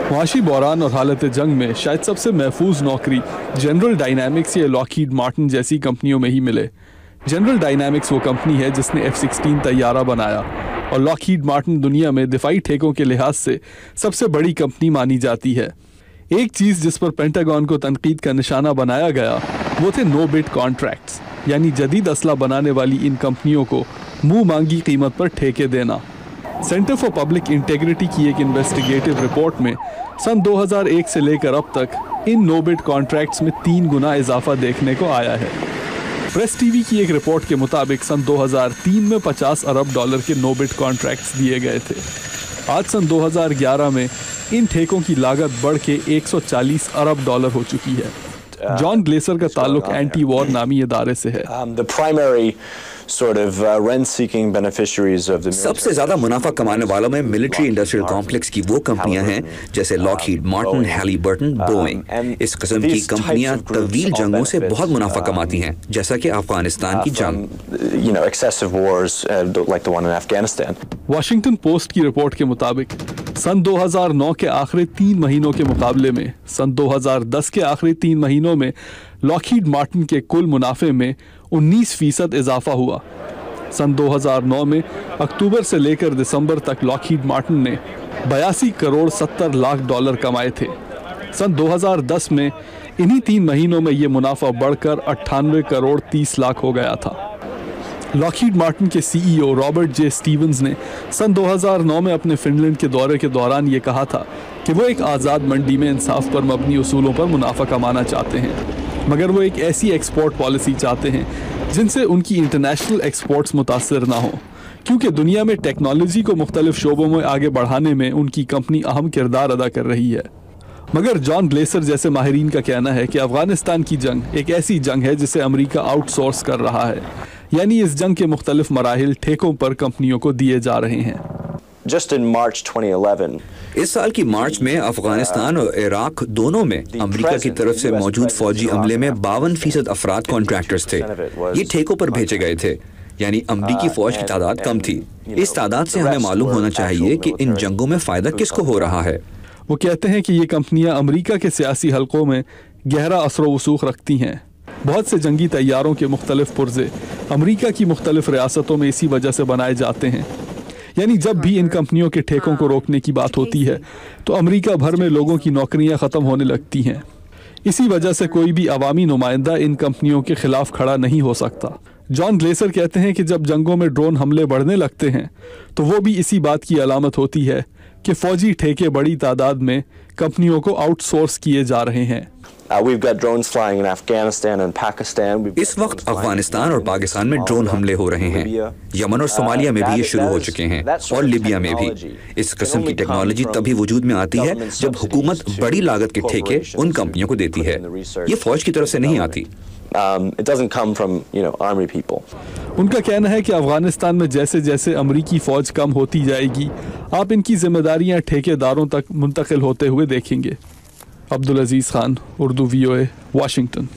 मुआशी बहरान और हालत जंग में शायद सबसे महफूज नौकरी जनरल डायनामिक्स या लॉकहीड मार्टिन जैसी कंपनियों में ही मिले। जनरल डायनामिक्स वो कंपनी है जिसने F-16 तैयारा बनाया और लॉकहीड मार्टिन दुनिया में दिफाई ठेकों के लिहाज से सबसे बड़ी कंपनी मानी जाती है। एक चीज़ जिस पर पेंटागन को तनकीद का निशाना बनाया गया वो थे नो बिड कॉन्ट्रैक्ट्स, यानी जदीद असला बनाने वाली इन कंपनियों को मुंह मांगी कीमत पर ठेके देना। सेंटर फॉर पब्लिक इंटेग्रिटी की एक इन्वेस्टिगेटिव रिपोर्ट में सन 2001 से लेकर अब तक इन नो बिड कॉन्ट्रैक्ट्स में 3 गुना इजाफा देखने को आया है। प्रेस टीवी की एक रिपोर्ट के मुताबिक सन 2003 में 50 अरब डॉलर के नो बिड कॉन्ट्रैक्ट्स दिए गए थे। आज सन 2011 में इन ठेकों की लागत बढ़ के 140 अरब डॉलर हो चुकी है। जॉन ग्लेसर का ताल्लुक एंटी वॉर नामी इदारे से है। सबसे ज्यादा मुनाफा कमाने वालों में मिलिट्री इंडस्ट्रियल कॉम्प्लेक्स की वो कंपनियां हैं जैसे लॉकहीड मार्टिन, हैलिबर्टन, बोइंग। इस किस्म की कंपनियां तवील जंगों से बहुत मुनाफा कमाती हैं, जैसा कि अफगानिस्तान की जंग। वाशिंगटन पोस्ट की रिपोर्ट के मुताबिक सन 2009 के आखिरी 3 महीनों के मुकाबले में सन 2010 के आखिरी 3 महीनों में लॉकहीड मार्टिन के कुल मुनाफे में 19% इजाफा हुआ। सन 2009 में अक्टूबर से लेकर दिसंबर तक लॉकहीड मार्टिन ने 82 करोड़ 70 लाख डॉलर कमाए थे। सन 2010 में इन्हीं 3 महीनों में ये मुनाफा बढ़कर 98 करोड़ 30 लाख हो गया था। लॉकहीड मार्टिन के CEO रॉबर्ट जे स्टीवंस ने सन 2009 में अपने फिनलैंड के दौरे के दौरान ये कहा था कि वो एक आज़ाद मंडी में इंसाफ पर मबनी उसूलों पर मुनाफा कमाना चाहते हैं, मगर वो एक ऐसी एक्सपोर्ट पॉलिसी चाहते हैं जिनसे उनकी इंटरनेशनल एक्सपोर्ट्स मुतासर ना हो, क्योंकि दुनिया में टेक्नोलॉजी को मुख्तलिफ शोबों में आगे बढ़ाने में उनकी कंपनी अहम किरदार अदा कर रही है। मगर जॉन ग्लेसर जैसे माहिरीन का कहना है कि अफगानिस्तान की जंग एक ऐसी जंग है जिसे अमेरिका आउटसोर्स कर रहा है, यानी इस जंग के मुख्तलिफ मराहिल ठेकों पर कंपनियों को दिए जा रहे हैं। इस साल की मार्च में अफगानिस्तान और इराक दोनों में अमेरिका की तरफ से मौजूद फौजी अमले में 52% अफराद कॉन्ट्रैक्टर्स थे। ये ठेकों पर भेजे गए थे, यानी अमेरिकी फौज की तादाद कम थी। इस तादाद से हमें मालूम होना चाहिए कि इन जंगों में फायदा किसको हो रहा है। वो कहते हैं कि ये कंपनियां अमेरिका के सियासी हलकों में गहरा असर वसूख रखती हैं। बहुत से जंगी तैयारों के मुख्तलिफ पुर्जे अमेरिका की मुख्तलिफ रियासतों में इसी वजह से बनाए जाते हैं। यानी जब भी इन कंपनियों के ठेकों को रोकने की बात होती है तो अमेरिका भर में लोगों की नौकरियां ख़त्म होने लगती हैं। इसी वजह से कोई भी अवामी नुमाइंदा इन कंपनियों के खिलाफ खड़ा नहीं हो सकता। जॉन ग्लेसर कहते हैं कि जब जंगों में ड्रोन हमले बढ़ने लगते हैं तो वो भी इसी बात की अलामत होती है कि फौजी ठेके बड़ी तादाद में कंपनियों को आउटसोर्स किए जा रहे हैं। इस वक्त अफगानिस्तान और पाकिस्तान में ड्रोन हमले हो रहे हैं। यमन और सोमालिया में भी ये शुरू हो चुके हैं और लिबिया में भी। इस किस्म की टेक्नोलॉजी तभी वजूद में आती है जब हुकूमत बड़ी लागत के ठेके उन कंपनियों को देती है। ये फौज की तरफ से नहीं आती। उनका कहना है कि अफगानिस्तान में जैसे जैसे अमरीकी फौज कम होती जाएगी, आप इनकी जिम्मेदारियां ठेकेदारों तक मुंतकिल होते हुए देखेंगे। अब्दुल अजीज खान, उर्दू VOA, वाशिंगटन।